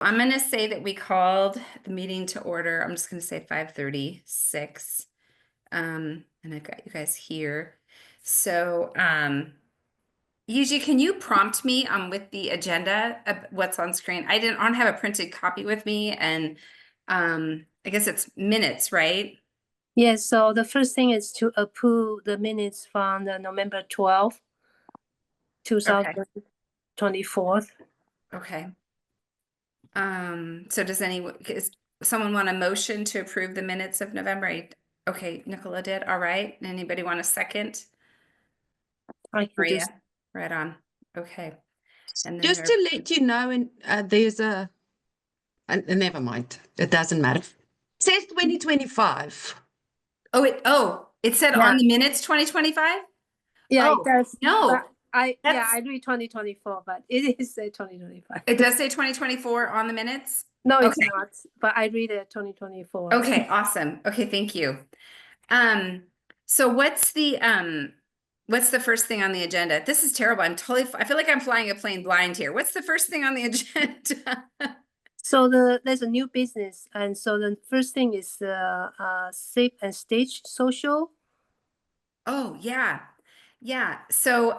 I'm going to say that we called the meeting to order. I'm just going to say 5:36. And I've got you guys here. So, Yuji, can you prompt me with the agenda of what's on screen? I don't have a printed copy with me, and I guess it's minutes, right? Yes, so the first thing is to approve the minutes from the November 12th, Okay. 2024. Okay. So is someone want a motion to approve the minutes of November 8th? Okay, Nicola did. All right. Anybody want a second? I can do. Maria, right on. Okay. And then Just to let you know, and there's never mind, it doesn't matter. It says 2025. It said Yeah. on the minutes 2025? Yeah, it Oh, does. no. I That's- read 2024, but it is 2025. It does say 2024 on the minutes? No, it's Okay. not, but I read it 2024. Okay, awesome. Okay, thank you. So what's the first thing on the agenda? This is terrible. I feel like I'm flying a plane blind here. What's the first thing on the agenda? So there's a new business, and so the first thing is safe and stage social. Oh, yeah. Yeah. So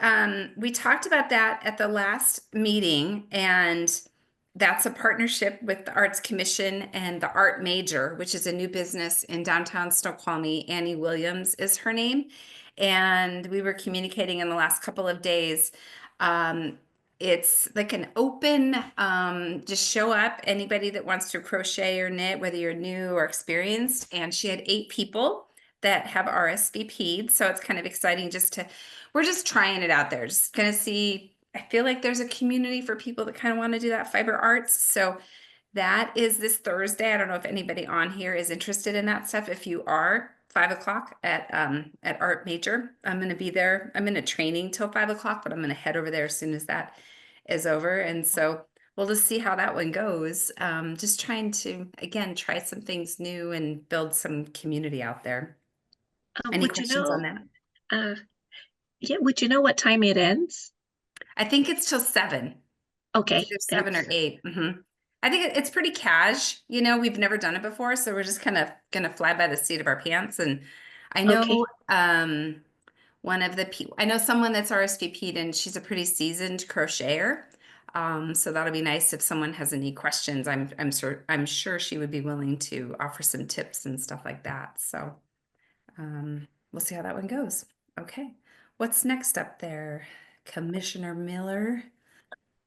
we talked about that at the last meeting, and that's a partnership with the Arts Commission and the Art Major, which is a new business in downtown Snoqualmie. Annie Williams is her name. And we were communicating in the last couple of days. It's like an open, just show up, anybody that wants to crochet or knit, whether you're new or experienced. And she had 8 people that have RSVP'd. So it's kind of exciting we're just trying it out there. Just gonna see, I feel like there's a community for people that kind of want to do that fiber arts. So that is this Thursday. I don't know if anybody on here is interested in that stuff. If you are, 5 o'clock at Art Major. I'm gonna be there. I'm in a training till 5 o'clock, but I'm gonna head over there as soon as that is over. And so we'll just see how that one goes. Just trying to, again, try some things new and build some community out there. Any questions on that? Yeah, would you know what time it ends? I think it's till 7. Okay. Either 7 or 8. I think it's pretty cash. We've never done it before, so we're just kind of gonna fly by the seat of our pants. And I know one of the people, I know someone that's RSVP'd, and she's a pretty seasoned crocheter. So that'll be nice if someone has any questions. I'm sure she would be willing to offer some tips and stuff like that. So we'll see how that one goes. Okay. What's next up there? Commissioner Miller.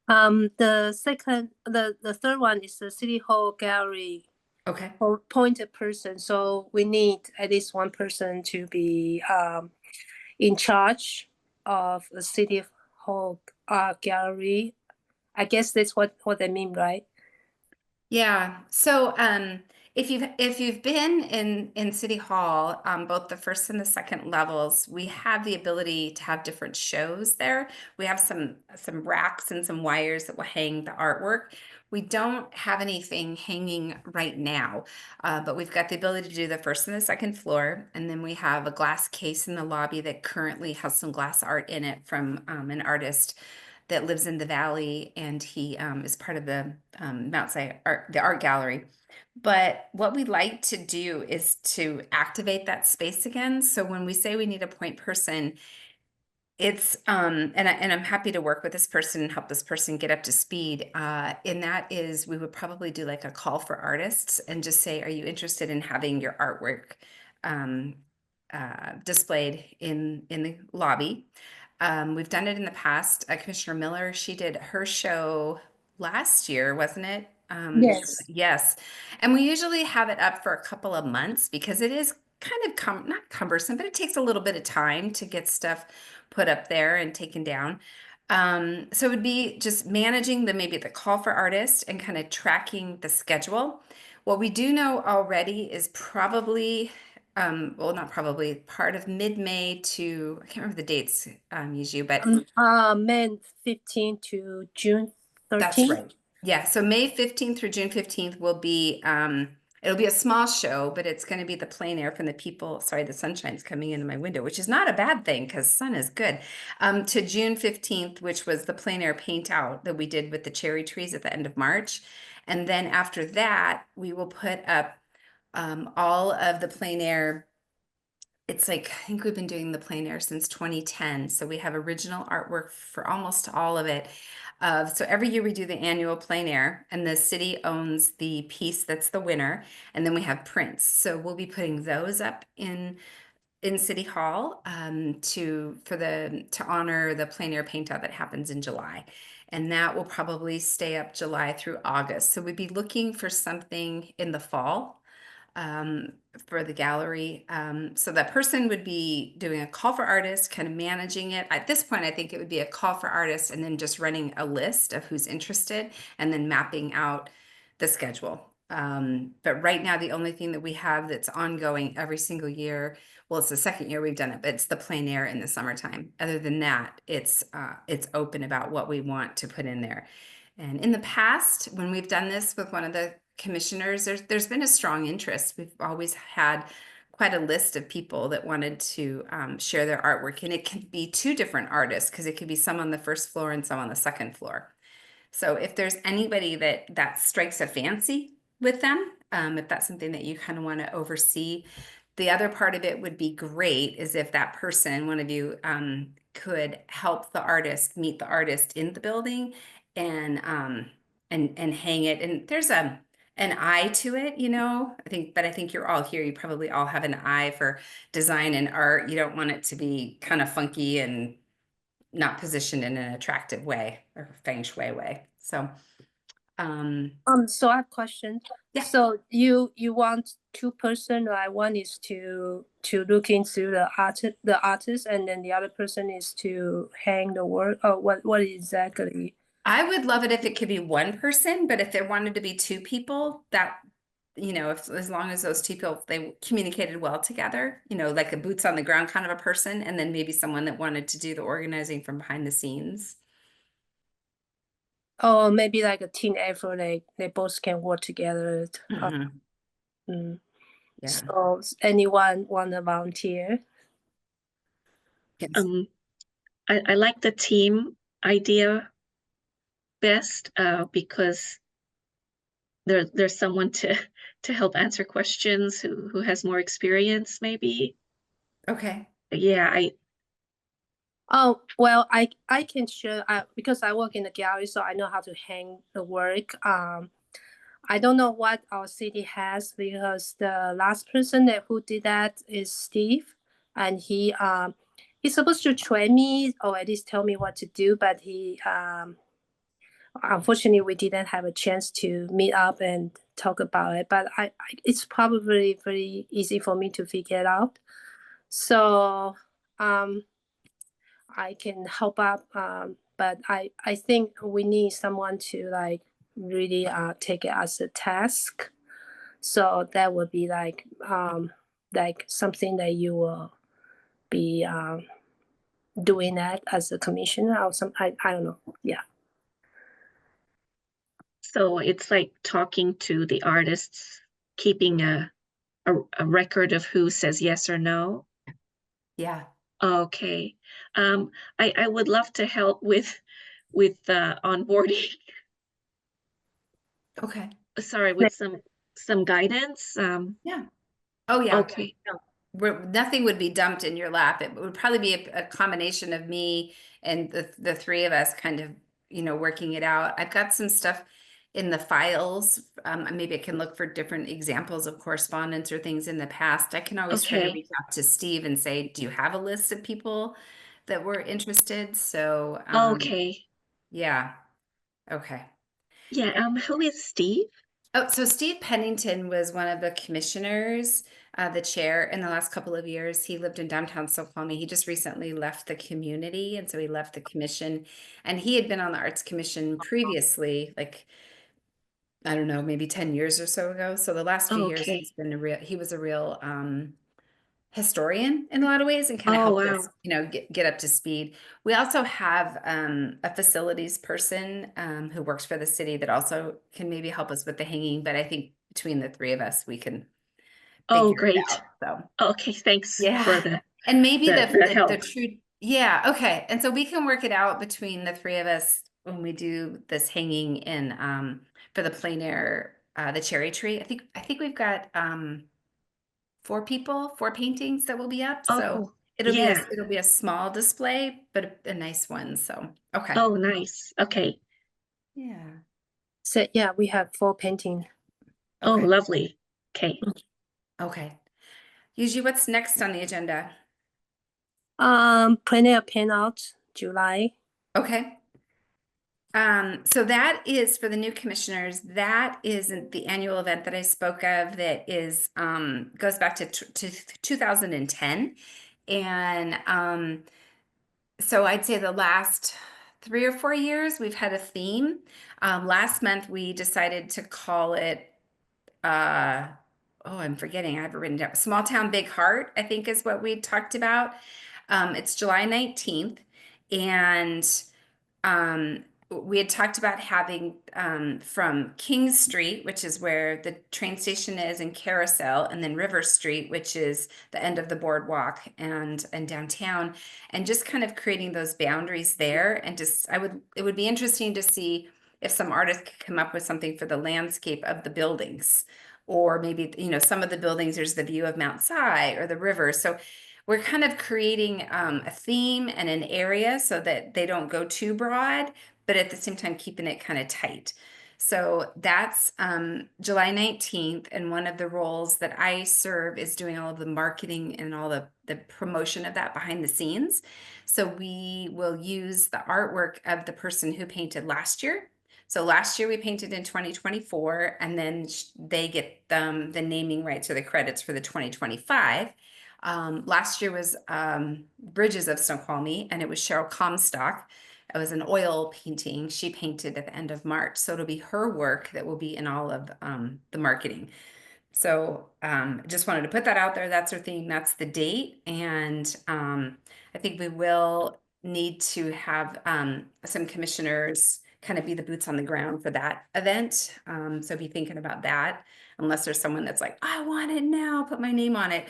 The third one is the City Hall Gallery. Okay. Appointed person. So we need at least one person to be in charge of the City Hall Gallery. I guess that's what they mean, right? Yeah. So if you've been in City Hall, both the first and the second levels, we have the ability to have different shows there. We have some racks and some wires that will hang the artwork. We don't have anything hanging right now, but we've got the ability to do the first and the second floor. And then we have a glass case in the lobby that currently has some glass art in it from an artist that lives in the valley, and he is part of the the art gallery. But what we like to do is to activate that space again. So when we say we need a point person, it's and I'm happy to work with this person and help this person get up to speed. And that is, we would probably do like a call for artists and just say, are you interested in having your artwork displayed in the lobby? We've done it in the past. Commissioner Miller, she did her show last year, wasn't it? Yes. Yes. And we usually have it up for a couple of months because it is kind of not cumbersome, but it takes a little bit of time to get stuff put up there and taken down. So it would be just managing maybe the call for artists and kind of tracking the schedule. What we do know already is probably well, not probably, part of mid-May to, I can't remember the dates, Yuju, but May 15 to June 13. that's right. Yeah, so May 15th through June 15th will be, it'll be a small show, but it's going to be the plein air from the people. Sorry, the sunshine's coming into my window, which is not a bad thing because sun is good. To June 15th, which was the plein air paint out that we did with the cherry trees at the end of March. And then after that, we will put up all of the plein air. It's like, I think we've been doing the plein air since 2010. So we have original artwork for almost all of it. So every year we do the annual plein air, and the city owns the piece that's the winner. And then we have prints. So we'll be putting those up in City Hall to honor the plein air paint out that happens in July. And that will probably stay up July through August. So we'd be looking for something in the fall um, for the gallery. So that person would be doing a call for artists, kind of managing it. At this point, I think it would be a call for artists and then just running a list of who's interested and then mapping out the schedule. But right now, the only thing that we have that's ongoing every single year, well, it's the second year we've done it, but it's the plein air in the summertime. Other than that, it's open about what we want to put in there. And in the past, when we've done this with one of the commissioners, there's been a strong interest. We've always had quite a list of people that wanted to share their artwork, and it can be two different artists because it could be some on the first floor and some on the second floor. So if there's anybody that strikes a fancy with them, if that's something that you kind of want to oversee, the other part of it would be great is if that person, one of you, could help the artist meet the artist in the building and and hang it. And there's an eye to it, you know. I think you're all here. You probably all have an eye for design and art. You don't want it to be kind of funky and not positioned in an attractive way or feng shui way. So, So I have a question. yeah, So you want two-person, right? One is to look into the artist, and then the other person is to hang the work. Oh, what exactly? I would love it if it could be one person, but if there wanted to be two people, that, you know, if as long as those two people they communicated well together, you know, like a boots on the ground kind of a person, and then maybe someone that wanted to do the organizing from behind the scenes. Oh, maybe like a team effort. They both can work together. Mhm. Mm. Yeah. So anyone want to volunteer? Yes. I like the team idea best because there's someone to help answer questions who has more experience, maybe. Okay. Yeah, Oh, well, I can share because I work in the gallery, so I know how to hang the work. I don't know what our city has because the last person who did that is Steve, and he's supposed to train me or at least tell me what to do, but he unfortunately we didn't have a chance to meet up and talk about it. But it's probably very easy for me to figure it out. So I can help up, but I think we need someone to like really take it as a task. So that would be like something that you will be doing that as a commissioner or some I don't know. Yeah. so it's like talking to the artists, keeping a record of who says yes or no. Yeah. Okay. I would love to help with onboarding. Okay. Sorry, with some guidance. Yeah. Oh, yeah. Okay. Nothing would be dumped in your lap. It would probably be a combination of me and the three of us kind of, you know, working it out. I've got some stuff in the files. Maybe I can look for different examples of correspondence or things in the past. I can always try to Okay. reach out to Steve and say, do you have a list of people that were interested? So, Okay. yeah. Okay. Yeah, who is Steve? Oh, so Steve Pennington was one of the commissioners, the chair in the last couple of years. He lived in downtown Snoqualmie. He just recently left the community, and so he left the commission. And he had been on the Arts Commission previously, like, I don't know, maybe 10 years or so ago. So the last few years Okay. he was a real historian in a lot of ways and kind of Oh, helped us, wow. you know, get up to speed. We also have a facilities person who works for the city that also can maybe help us with the hanging, but I think between the three of us, we can Oh, figure it great. out. So Okay, thanks for yeah. And maybe the the help. true, yeah, okay. And so we can work it out between the three of us when we do this hanging in for the plein air, the cherry tree. I think we've got 4 paintings that will be up. So Oh, yeah. it'll be a small display, but a nice one. So okay. Oh, nice. Okay. Yeah. So yeah, we have 4 painting. Oh, Okay. lovely. Okay. Okay. Usually what's next on the agenda? Plein air paint out July. Okay. So that is for the new commissioners. That is the annual event that I spoke of that is goes back to 2010. And so I'd say the last 3 or 4 years we've had a theme. Last month we decided to call it oh, I'm forgetting. I have it written down. Small Town Big Heart, I think is what we talked about. It's July 19th. And we had talked about having from King Street, which is where the train station is, and Carousel, and then River Street, which is the end of the boardwalk and downtown, and just kind of creating those boundaries there. And just it would be interesting to see if some artists could come up with something for the landscape of the buildings, or maybe some of the buildings there's the view of Mount Si or the river. So we're kind of creating a theme and an area so that they don't go too broad, but at the same time keeping it kind of tight. So that's July 19th. And one of the roles that I serve is doing all of the marketing and all the promotion of that behind the scenes. So we will use the artwork of the person who painted last year. So last year we painted in 2024, and then they get the naming rights or the credits for the 2025. Last year was Bridges of Snoqualmie, and it was Cheryl Comstock. It was an oil painting she painted at the end of March. So it'll be her work that will be in all of the marketing. So just wanted to put that out there. That's her theme. That's the date. And I think we will need to have some commissioners kind of be the boots on the ground for that event. So be thinking about that, unless there's someone that's like, I want it now, put my name on it.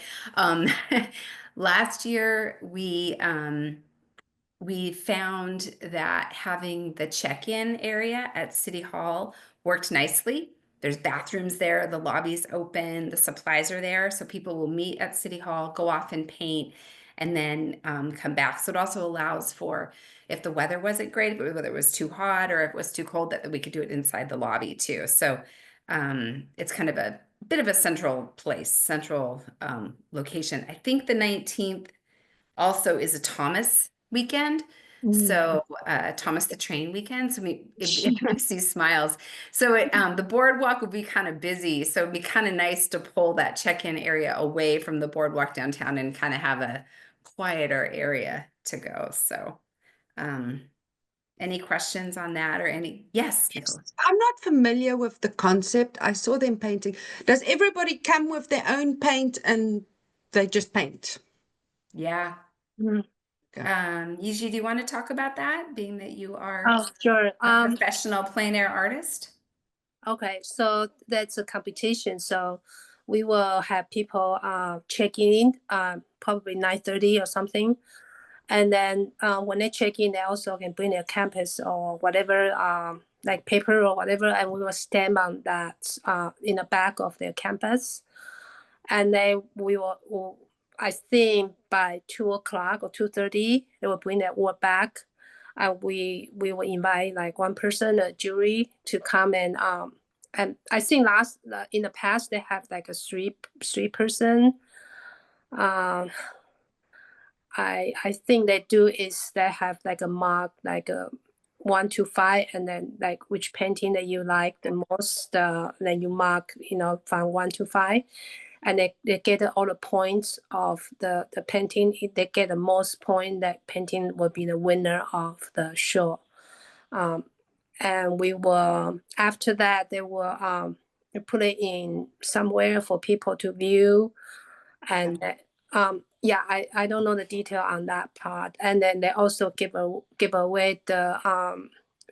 Last year, we found that having the check-in area at City Hall worked nicely. There's bathrooms there, the lobby's open, the supplies are there. So people will meet at City Hall, go off and paint, and then come back. So it also allows for, if the weather wasn't great, whether it was too hot or if it was too cold, that we could do it inside the lobby too. So it's kind of a bit of a central place, central location. I think the 19th also is a Thomas weekend. So Thomas the Train weekend. So it makes these smiles. So the boardwalk will be kind of busy. So it'd be kind of nice to pull that check-in area away from the boardwalk downtown and kind of have a quieter area to go. So any questions on that or any? Yes, Nicole. I'm not familiar with the concept. I saw them painting. Does everybody come with their own paint and they just paint? Yeah. Mhm. Okay. Yiji, do you want to talk about that, being that you are Oh, sure. a professional plein air artist? Okay, so that's a competition. So we will have people check in probably 9:30 or something. And then when they check in, they also can bring their campus or whatever, like paper or whatever, and we will stamp on that in the back of their campus. And then I think by 2 o'clock or 2:30, they will bring their work back. And we will invite like one person, a jury, to come and I think in the past they have like a three person. I think they do is they have like a mark, like a 1 to 5, and then like which painting that you like the most, then you mark, from 1 to 5, and they get all the points of the painting. If they get the most point, that painting will be the winner of the show. And we will, after that, they will put it in somewhere for people to view. And yeah, I don't know the detail on that part. And then they also give away the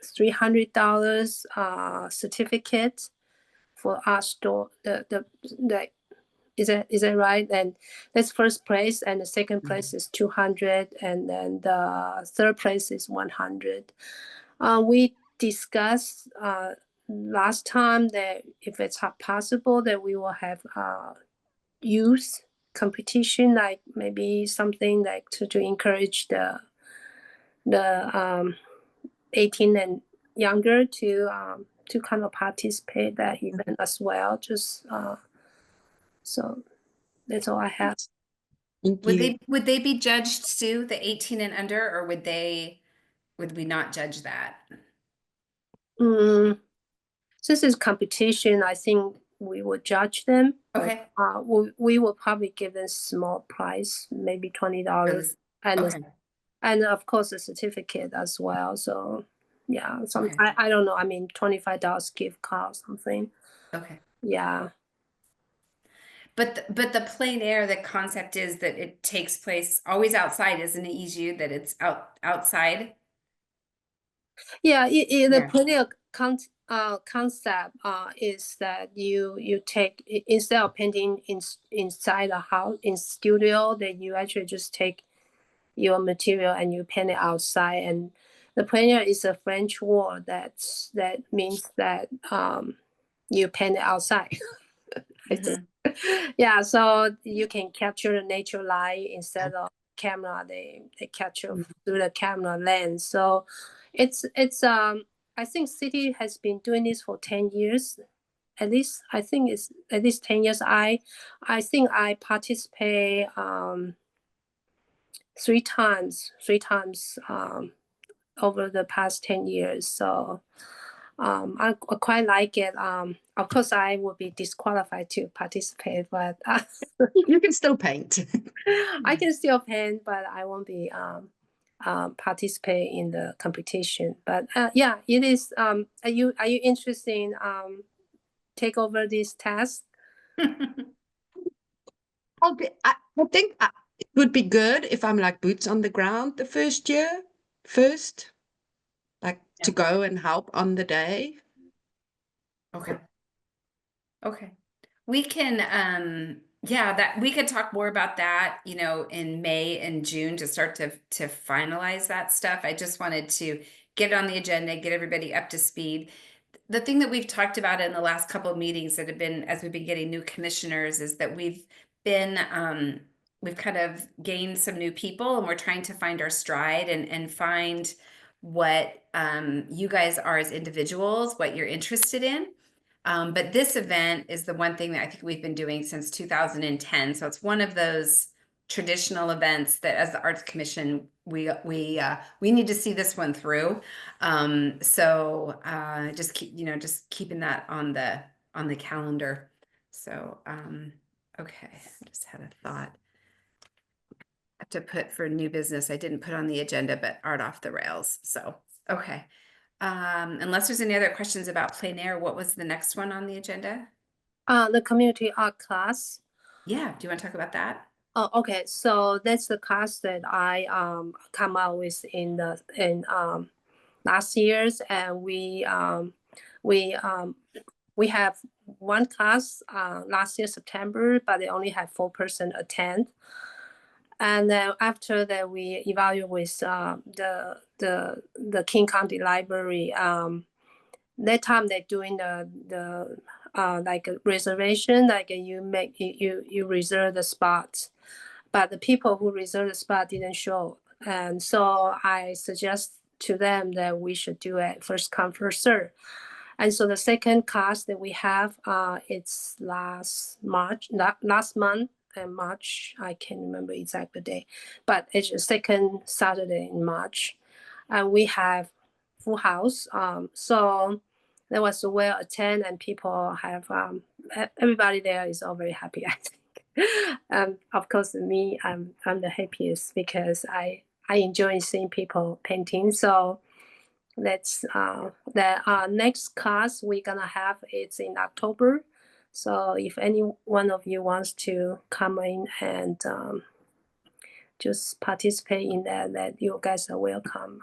$300 certificate for art store. The is that right? And that's first place, and the second place is 200, and then the third place is 100. We discussed last time that if it's possible that we will have youth competition, like maybe something like to encourage the 18 and younger to kind of participate that event as well. Just so that's all I have. Thank you. Would they be judged, Sue, the 18 and under, or would we not judge that? Since it's competition, I think we will judge them. Okay. We will probably give them small price, maybe $20, and Okay. and of course a certificate as well. So yeah, Okay. I don't know. I mean, $25 gift card or something. Okay. Yeah. But the plein air, the concept is that it takes place always outside, isn't it, EJU, that it's outside? Yeah, the Yeah. plein air concept is that you take instead of painting inside a house in studio, that you actually just take your material and you paint it outside. And the plein air is a French word that means that you paint it outside. Mhm. Yeah, so you can capture the nature light instead of camera. They capture through the camera lens. So it's I think city has been doing this for 10 years. At least I think it's at least 10 years. I think I participate three times over the past 10 years. So I quite like it. Of course, I would be disqualified to participate, but You can still paint. I can still paint, but I won't be participate in the competition. But yeah, it is. Are you interested in take over this task? I think it would be good if I'm like boots on the ground the first year, like to go and help on the day. Okay. Okay. We can, yeah, that we could talk more about that, in May and June to start to finalize that stuff. I just wanted to get it on the agenda, get everybody up to speed. The thing that we've talked about in the last couple of meetings that have been, as we've been getting new commissioners, is that we've kind of gained some new people, and we're trying to find our stride and find what you guys are as individuals, what you're interested in. But this event is the one thing that I think we've been doing since 2010. So it's one of those traditional events that, as the Arts Commission, we need to see this one through. So just keeping that on the calendar. So okay, I just had a thought. I have to put for new business. I didn't put on the agenda, but art off the rails. So okay. Unless there's any other questions about plein air, what was the next one on the agenda? The community art class. Yeah, do you want to talk about that? Oh, okay. So that's the class that I come out with in last year's, and we have one class last year September, but they only had 4% attend. And then after that, we evaluate with the King County Library. That time they're doing the like a reservation, like you reserve the spot, but the people who reserved the spot didn't show, and so I suggest to them that we should do it first come first serve. And so the second class that we have, it's last month in March. I can't remember exact the day, but it's the second Saturday in March, and we have full house. So that was well attended, and people have everybody there is all very happy. I think. Of course, me, I'm the happiest because I enjoy seeing people painting. So that's the next class we're gonna have. It's in October. So if any one of you wants to come in and just participate in that you guys are welcome.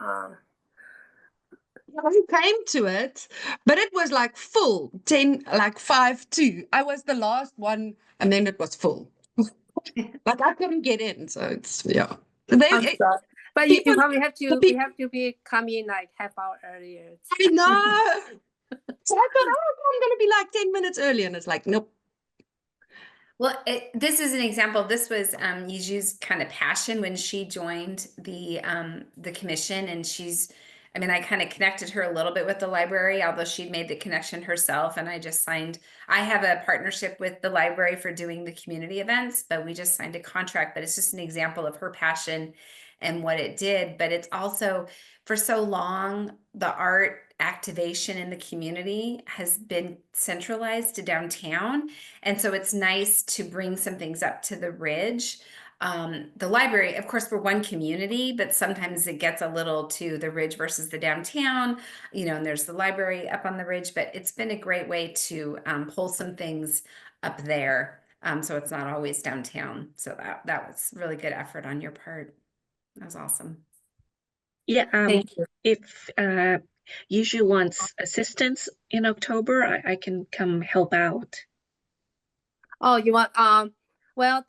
I came to it, but it was like full 10, like 5-2. I was the last one, and then it was full. Like I couldn't get in, so it's yeah. I'm sorry. But you People, probably have the to. We people, have to be coming like half hour earlier. I know. So I thought, oh, I'm going to be like 10 minutes early. And it's like, nope. Well, this is an example. This was Yiju's kind of passion when she joined the commission, and I mean, I kind of connected her a little bit with the library, although she'd made the connection herself. And I have a partnership with the library for doing the community events, but we just signed a contract. But it's just an example of her passion and what it did. But it's also, for so long, the art activation in the community has been centralized to downtown. And so it's nice to bring some things up to the ridge. The library, of course, we're one community, but sometimes it gets a little to the ridge versus the downtown, and there's the library up on the ridge, but it's been a great way to pull some things up there. So it's not always downtown. So that was really good effort on your part. That was awesome. Yeah, Thank you. if Yushu wants assistance in October, I can come help out. Oh, you want well,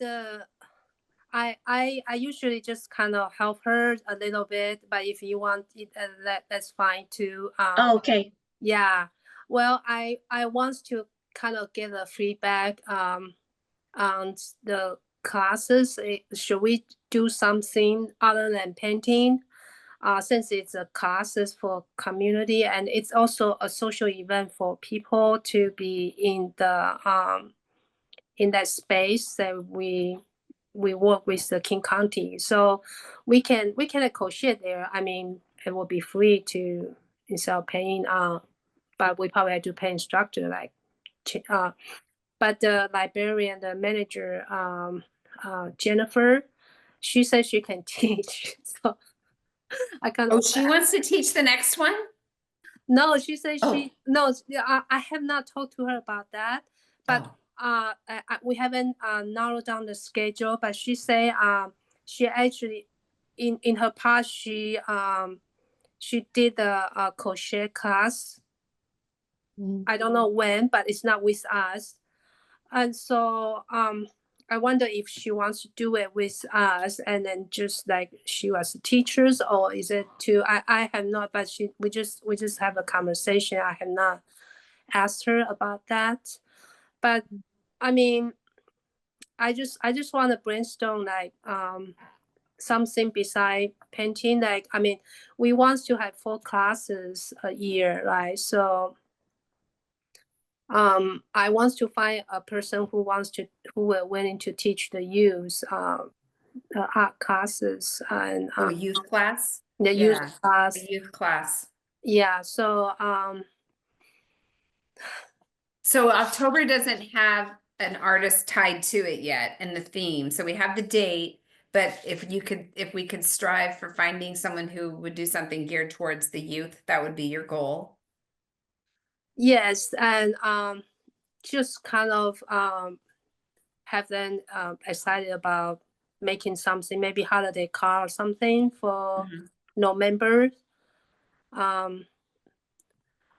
I usually just kind of help her a little bit, but if you want it, that's fine too. Oh, okay. Yeah. Well, I want to kind of get a feedback on the classes. Should we do something other than painting? Since it's a classes for community, and it's also a social event for people to be in that space that we work with the King County, so we can negotiate there. I mean, it will be free to instead of paying, but we probably have to pay instructor like, but the librarian, the manager, Jennifer, she said she can teach, so I kind Oh, of. she wants to teach the next one? No, she said Oh. no. I have not talked to her about that, but we haven't narrowed down the schedule. But she say she actually in her past she did a crochet class. I don't know when, but it's not with us. And so I wonder if she wants to do it with us, and then just like she was teachers, or is it to I have not, but we just have a conversation. I have not asked her about that. But I mean, I just want to brainstorm like something beside painting. Like, I mean, we want to have 4 classes a year, right? So I want to find a person who will willing to teach the youth art classes, and Oh, youth class? the youth Yeah, class. a youth class. Yeah. So So October doesn't have an artist tied to it yet and the theme. So we have the date, but if we could strive for finding someone who would do something geared towards the youth, that would be your goal. yes, and just kind of have them excited about making something, maybe holiday card or something for November.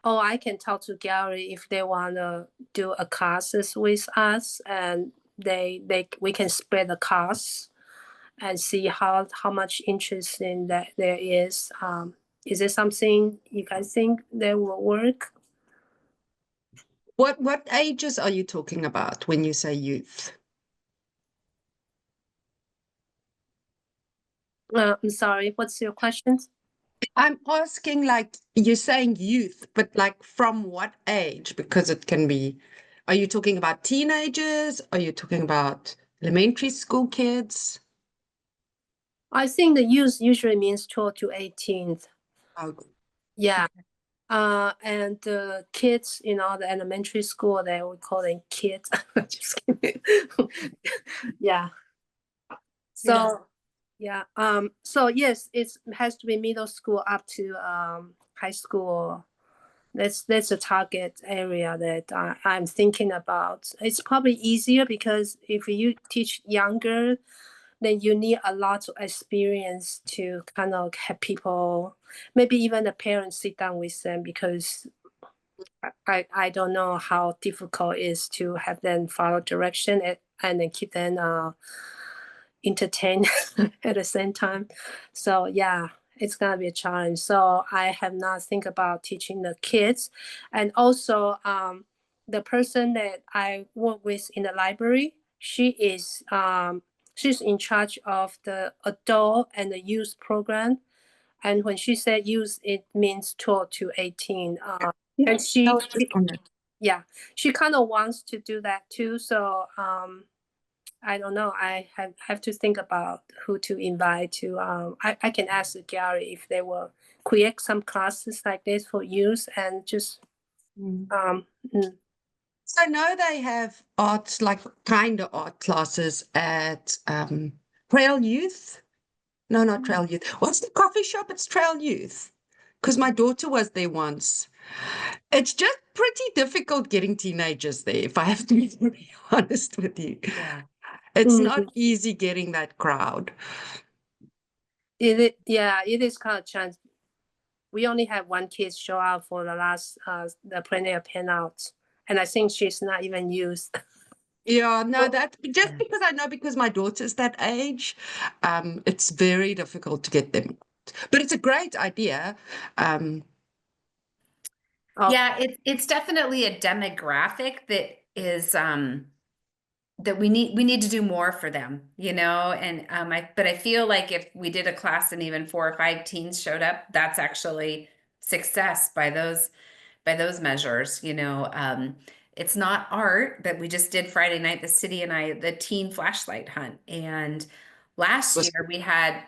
Or I can talk to Gary if they want to do a classes with us, and we can spread the costs and see how much interest in that there is. Is it something you guys think that will work? What ages are you talking about when you say youth? I'm sorry, what's your question? I'm asking, like, you're saying youth, but like from what age? Because it can be, are you talking about teenagers? Are you talking about elementary school kids? I think the youth usually means 12 to 18. Oh, Yeah. And the kids, the elementary school, they would call them kids. Just kidding. Yeah. So yeah. So yes, it has to be middle school up to high school. That's a target area that I'm thinking about. It's probably easier because if you teach younger, then you need a lot of experience to kind of have people, maybe even the parents, sit down with them, because I don't know how difficult it is to have them follow direction and then keep them entertained at the same time. So yeah, it's gonna be a challenge. So I have not think about teaching the kids, and also the person that I work with in the library, she's in charge of the adult and the youth program. And when she said youth, it means 12 to 18. Yeah, And I was just on it. yeah, she kind of wants to do that too. So I don't know. I have to think about who to invite to. I can ask Gary if they will create some classes like this for youth and just Mm. mm, So I know they have art, like kind of art classes at Trail Youth. No, not Trail Youth. What's the coffee shop? It's Trail Youth. Because my daughter was there once. It's just pretty difficult getting teenagers there, if I have to be very honest with you. Yeah. It's not mm, easy getting that crowd. it is kind of chance. We only had one kid show up for the last the plenary of handouts, and I think she's not even used. Yeah, no, that just Yeah. because I know because my daughter's that age, it's very difficult to get them. But it's a great idea. Um, Oh, Yeah, it's definitely a demographic that is that we need to do more for them, and but I feel like if we did a class and even 4 or 5 teens showed up, that's actually success by those measures. It's not art, but we just did Friday night, the city and I, the teen flashlight hunt. And last was year we had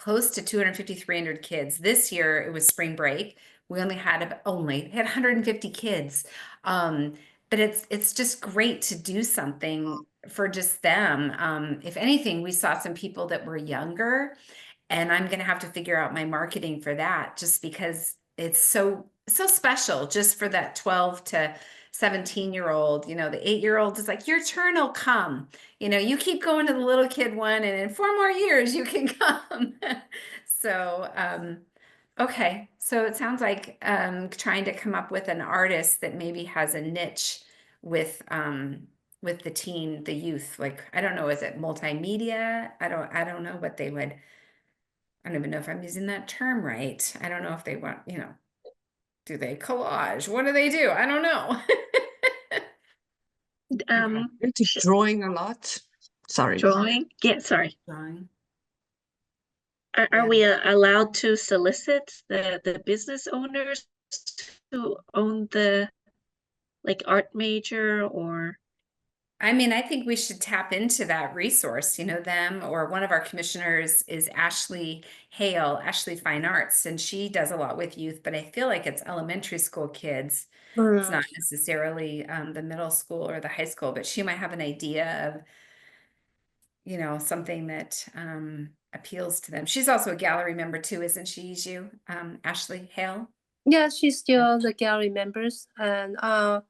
close to 250, 300 kids. This year it was spring break. We had 150 kids. But it's just great to do something for just them. If anything, we saw some people that were younger, and I'm going to have to figure out my marketing for that just because it's so special just for that 12 to 17-year-old. The 8-year-old is like, your turn will come. You keep going to the little kid one, and in 4 more years you can come. So okay, so it sounds like trying to come up with an artist that maybe has a niche with the youth. Like, I don't know, is it multimedia? I don't know what they would. I don't even know if I'm using that term right. I don't know if they want, do they collage? What do they do? I don't know. into sh- drawing a lot. Sorry. drawing. Yeah, sorry. Drawing. Are Yeah. we allowed to solicit the business owners who own the like art major or? I mean, I think we should tap into that resource, them, or one of our commissioners is Ashley Hale, Ashley Fine Arts, and she does a lot with youth, but I feel like it's elementary school kids. It's mm. not necessarily the middle school or the high school, but she might have an idea of, something that appeals to them. She's also a gallery member too, isn't she, you, Ashley Hale? Yeah, she's still the gallery members, and I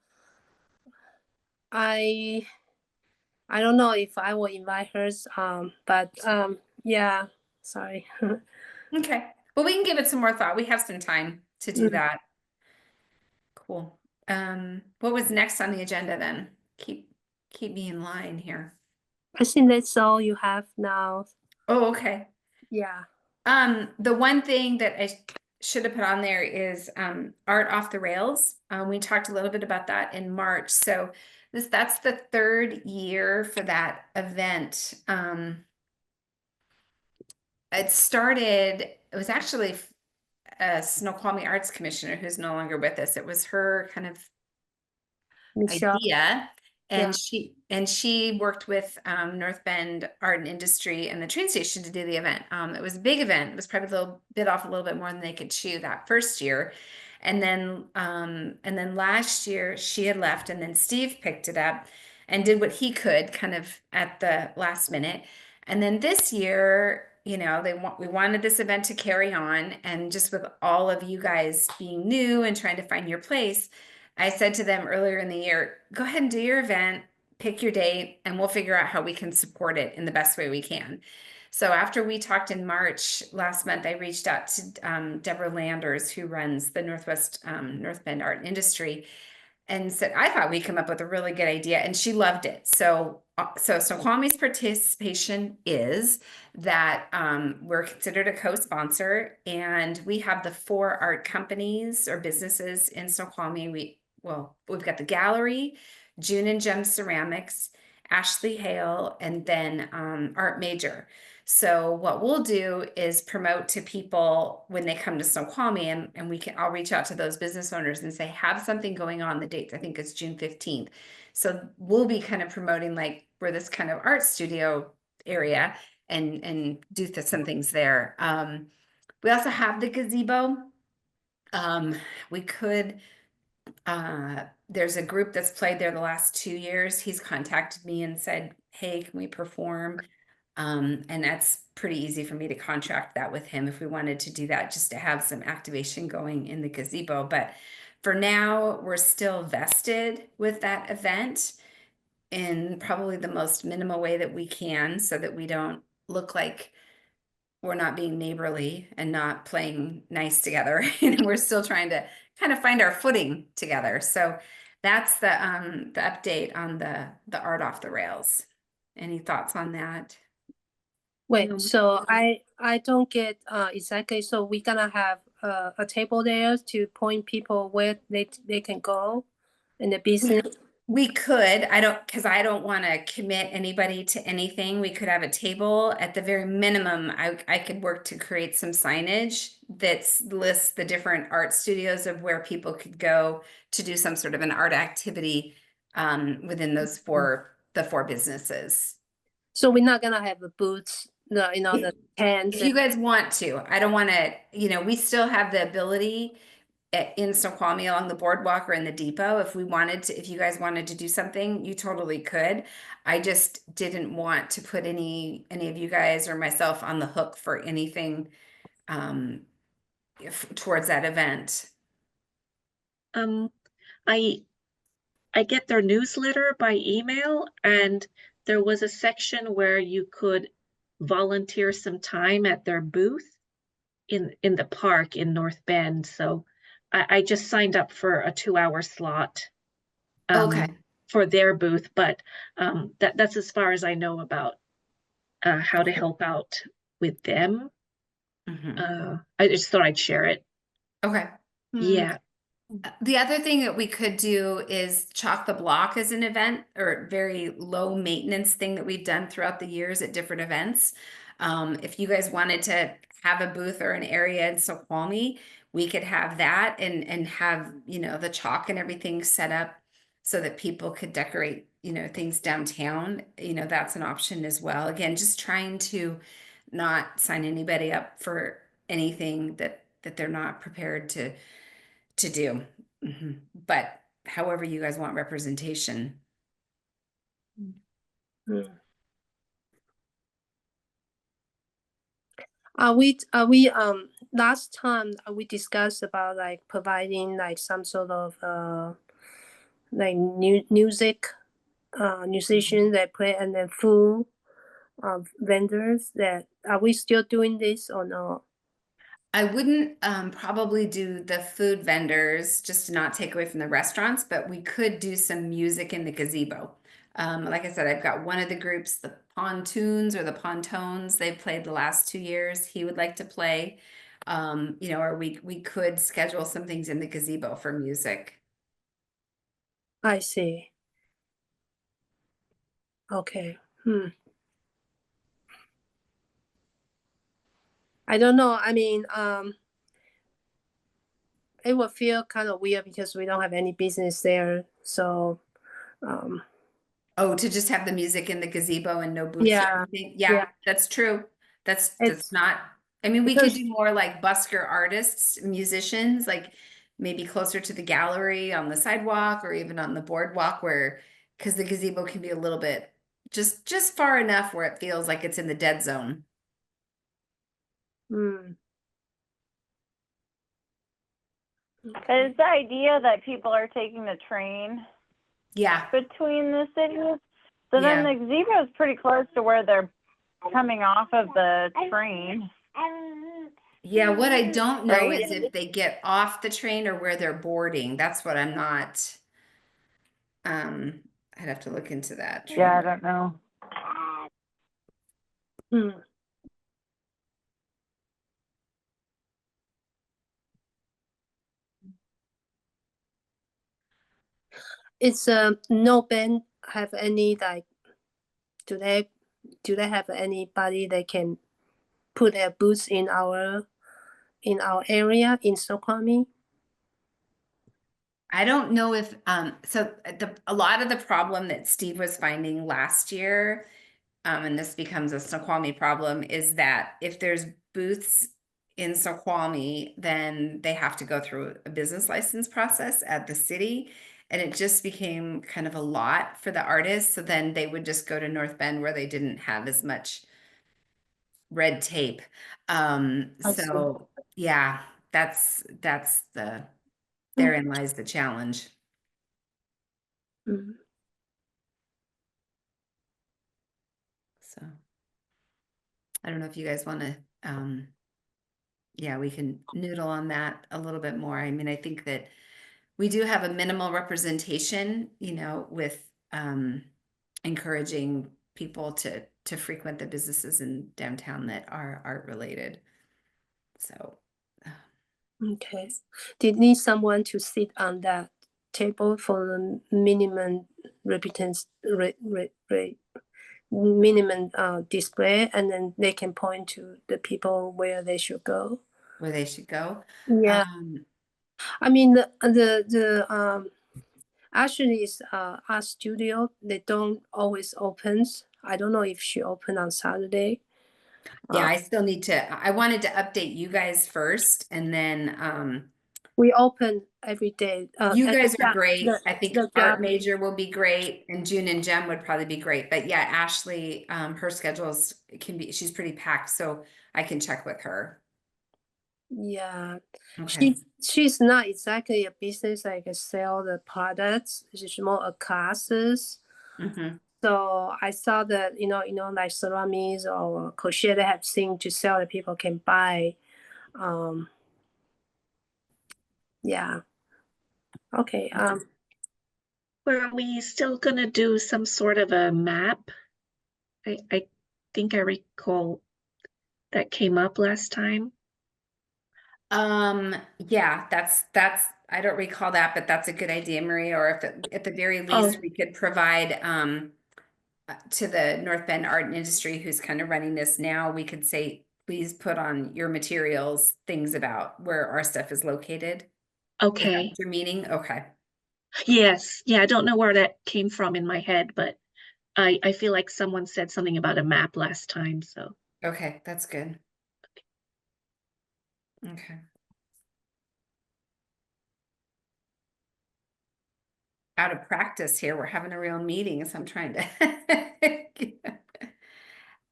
I don't know if I will invite her. But yeah, sorry. Okay. Well, we can give it some more thought. We have some time to do Mm. that. Cool. What was next on the agenda then? Keep me in line here. I think that's all you have now. Oh, okay. Yeah. The one thing that I should have put on there is art off the rails. We talked a little bit about that in March. So that's the third year for that event. It was actually a Snoqualmie Arts Commissioner who's no longer with us. It was her kind of Michelle. idea. Yeah. And she worked with North Bend Art and Industry and the train station to do the event. It was a big event. It was probably a little bit off a little bit more than they could chew that first year. And then last year she had left, and then Steve picked it up and did what he could kind of at the last minute. And then this year, we wanted this event to carry on, and just with all of you guys being new and trying to find your place, I said to them earlier in the year, go ahead and do your event, pick your date, and we'll figure out how we can support it in the best way we can. So after we talked in March last month, I reached out to Deborah Landers, who runs the North Bend Art Industry. and said, I thought we'd come up with a really good idea, and she loved it. So Snoqualmie's participation is that we're considered a co-sponsor, and we have the 4 art companies or businesses in Snoqualmie. We've got the gallery, June and Gem Ceramics, Ashley Hale, and then Art Major. So what we'll do is promote to people when they come to Snoqualmie, and I'll reach out to those business owners and say, have something going on. The dates, I think it's June 15th. So we'll be kind of promoting, like, we're this kind of art studio area, and do some things there. We also have the gazebo. We could, there's a group that's played there the last 2 years. He's contacted me and said, hey, can we perform? And that's pretty easy for me to contract that with him if we wanted to do that, just to have some activation going in the gazebo. But for now, we're still vested with that event in probably the most minimal way that we can, so that we don't look like we're not being neighborly and not playing nice together. And we're still trying to kind of find our footing together. So that's the update on the art off the rails. Any thoughts on that? Wait, Um, so I don't get exactly. So we're gonna have a table there to point people where they can go in the business. We could, because I don't want to commit anybody to anything. We could have a table at the very minimum. I could work to create some signage that lists the different art studios of where people could go to do some sort of an art activity within those the 4 businesses. So we're not gonna have the booths, the tents. If you guys want to, I don't want to, we still have the ability in Snoqualmie along the boardwalk or in the depot. If you guys wanted to do something, you totally could. I just didn't want to put any of you guys or myself on the hook for anything towards that event. um, I I get their newsletter by email, and there was a section where you could volunteer some time at their booth in the park in North Bend. So I just signed up for a 2-hour slot Okay. for their booth, but that's as far as I know about how to help out with them. I just thought I'd share it. Okay. Yeah. The other thing that we could do is Chalk the Block as an event, or very low maintenance thing that we've done throughout the years at different events. If you guys wanted to have a booth or an area in Snoqualmie, we could have that and have, the chalk and everything set up so that people could decorate, things downtown. That's an option as well. Again, just trying to not sign anybody up for anything that they're not prepared to do. But however you guys want representation. Mm. We last time we discussed about like providing like some sort of like music musicians that play, and then food vendors. That are we still doing this or no? I wouldn't probably do the food vendors just to not take away from the restaurants, but we could do some music in the gazebo. Like I said, I've got one of the groups, the Pontoons or the Pontones. They've played the last 2 years. He would like to play, or we could schedule some things in the gazebo for music. I see. Okay. I don't know. I mean, it would feel kind of weird because we don't have any business there. So, Oh, to just have the music in the gazebo and no booths or yeah, anything? Yeah, yeah. that's true. That's It's not, I mean, we could because do more like busker artists, musicians, like maybe closer to the gallery on the sidewalk or even on the boardwalk because the gazebo can be a little bit just far enough where it feels like it's in the dead zone. But it's the idea that people are taking the train Yeah, between the cities. So then Yeah. the gazebo is pretty close to where they're coming off of the train. yeah. What I don't know Right? is if they get off the train or where they're boarding. That's what I'm not I'd have to look into that. Yeah, I don't know. Mm. It's no band have any like do they have anybody that can put their booths in our area in Snoqualmie? I don't know if so a lot of the problem that Steve was finding last year, and this becomes a Snoqualmie problem, is that if there's booths in Snoqualmie, then they have to go through a business license process at the city. And it just became kind of a lot for the artists. So then they would just go to North Bend where they didn't have as much red tape. I see. So yeah, that's therein lies the challenge. Mm. So I don't know if you guys want to, yeah, we can noodle on that a little bit more. I mean, I think that we do have a minimal representation, with encouraging people to frequent the businesses in downtown that are art related. So Okay. They need someone to sit on that table for the minimum repentance minimum display, and then they can point to the people where they should go. where they should go. Yeah. I mean the actually is art studio. They don't always opens. I don't know if she open on Saturday. Yeah, I still need to, I wanted to update you guys first, and then We open every day. you and guys are the- great. the- I think the Art gallery. Major will be great, and June and Jem would probably be great. But yeah, Ashley, her schedules she's pretty packed, so I can check with her. Yeah, Okay. she's not exactly a business like a sell the products. She's more a classes. Mm-hmm. So I saw that like ceramics or crochet, they have things to sell that people can buy. Yeah. Okay. Were we still gonna do some sort of a map? I think I recall that came up last time. Yeah, that's I don't recall that, but that's a good idea, Maria. Or if at the very least Oh. we could provide to the North Bend Art and Industry who's kind of running this now, we could say, please put on your materials things about where our stuff is located. Is that Okay. what you're meaning? Okay. Yes. Yeah, I don't know where that came from in my head, but I feel like someone said something about a map last time, so. Okay, that's good. Okay. Out of practice here, we're having a real meeting, so I'm trying to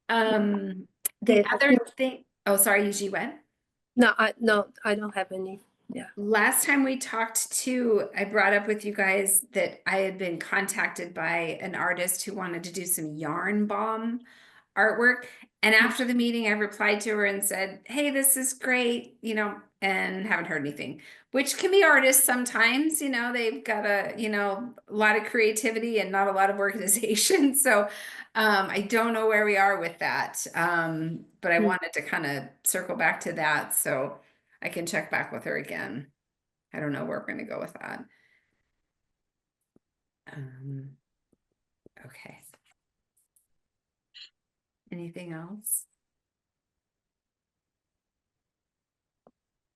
the Okay, other thing, oh, sorry, Yuji went. no, I don't have any. Yeah. Last time we talked too, I brought up with you guys that I had been contacted by an artist who wanted to do some yarn bomb artwork. And after the meeting, I replied to her and said, hey, this is great, and haven't heard anything, which can be artists sometimes, they've got a lot of creativity and not a lot of organization. So I don't know where we are with that. But I wanted to kind of circle back to that. So I can check back with her again. I don't know where we're going to go with that. Okay. Anything else?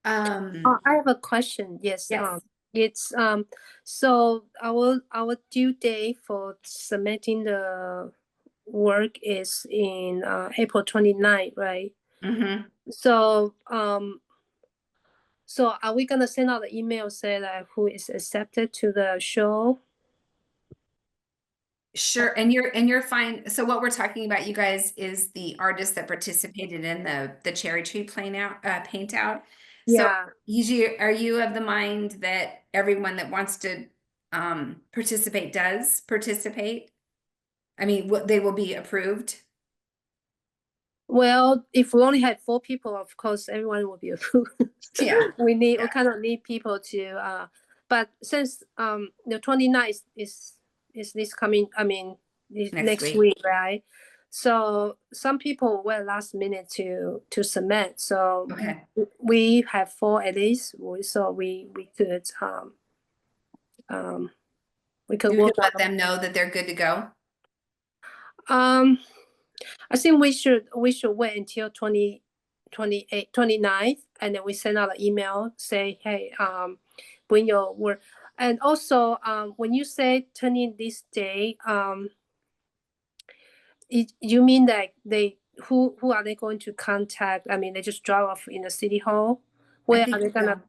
I have a question. Yes. Yes. It's so our due date for submitting the work is in April 29th, right? Mm-hmm. So so are we gonna send out the email say that who is accepted to the show? Sure. And you're fine. So what we're talking about, you guys, is the artist that participated in the cherry tree paint out. So Yeah. usually, are you of the mind that everyone that wants to participate does participate? I mean, they will be approved. Well, if we only had 4 people, of course everyone would be approved. Yeah. We kind of need people to but since the 29th is is this coming, I mean, next week. week, right? So some people were last minute to submit. So Okay. we have 4 at least. So we could You work could let on. them know that they're good to go. I think we should wait until 29th, and then we send out an email say, hey, bring your work. And also, when you say turning this day, you mean that who are they going to contact? I mean, they just drop off in the city hall. Where are they gonna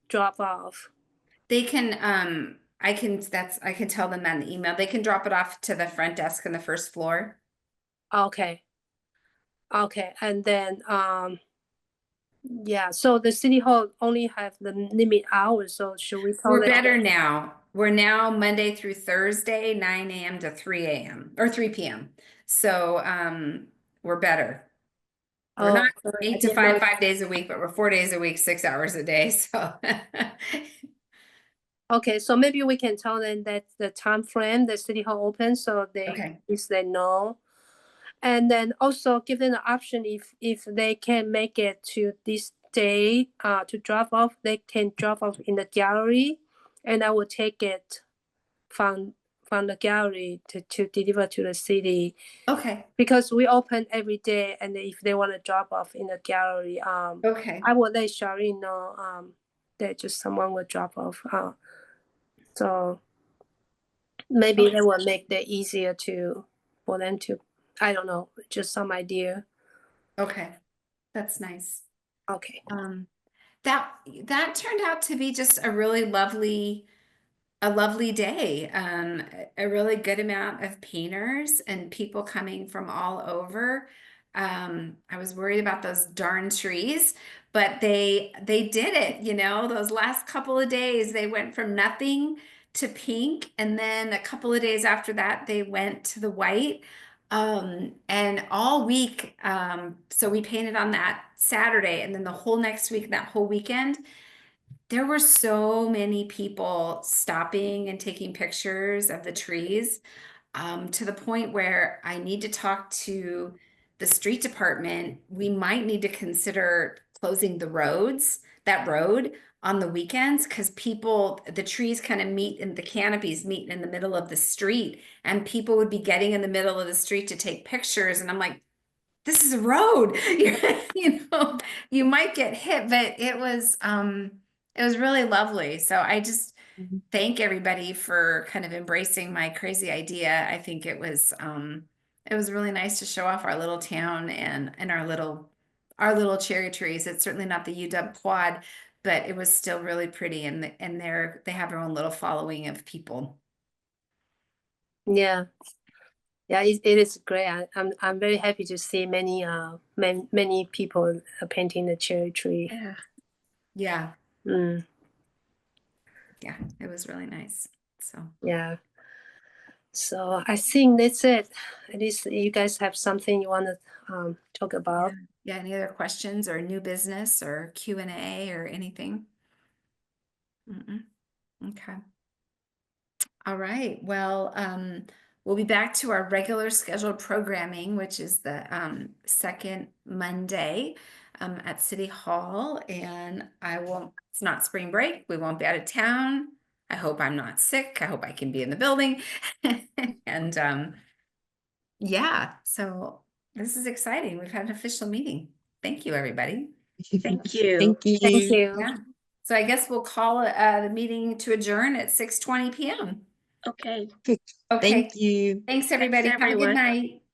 drop off? They can I can tell them on the email. They can drop it off to the front desk on the first floor. Okay. And then yeah, so the city hall only have the limit hours, so should we tell We're them? better now. We're now Monday through Thursday, 9 a.m. to 3 a.m. or 3 p.m. So we're better. We're not 8 to 5, 5 days a week, but we're 4 days a week, 6 hours a day. So okay, so maybe we can tell them that the time frame the city hall opens, so they okay. know. And then also give them the option if they can make it to this day to drop off, they can drop off in the gallery, and I will take it from the gallery to deliver to the city. Okay. Because we open every day, and if they want to drop off in the gallery, Okay. I will let Shari know that just someone will drop off. So maybe that will make it easier for them to, I don't know, just some idea. Okay. That's nice. Okay. That turned out to be just a really lovely day. A really good amount of painters and people coming from all over. I was worried about those darn trees, but they did it, those last couple of days they went from nothing to pink, and then a couple of days after that they went to the white. And all week, so we painted on that Saturday, and then the whole next week, that whole weekend, there were so many people stopping and taking pictures of the trees, to the point where I need to talk to the street department. We might need to consider closing that road on the weekends, because the trees kind of meet in the canopies, meet in the middle of the street, and people would be getting in the middle of the street to take pictures. And I'm like, this is a road. You might get hit, but it was really lovely. So I just thank everybody for kind of embracing my crazy idea. I think it was really nice to show off our little town and our little cherry trees. It's certainly not the UW quad, but it was still really pretty, and they have their own little following of people. Yeah. Yeah, it is great. I'm very happy to see many many people painting the cherry tree. Yeah. Mm. Yeah, it was really nice. So Yeah. So I think that's it. At least you guys have something you want to talk about. yeah, any other questions or new business or Q&A or anything? Okay. All right. Well, we'll be back to our regular scheduled programming, which is the second Monday at City Hall. And it's not spring break. We won't be out of town. I hope I'm not sick. I hope I can be in the building. And yeah, so this is exciting. We've had an official meeting. Thank you, everybody. Thank you. Thank you. Thank you. Yeah. So I guess we'll call the meeting to adjourn at 6:20 p.m. Okay. Okay. Thank you. Thanks, everybody. Have a good everyone. night.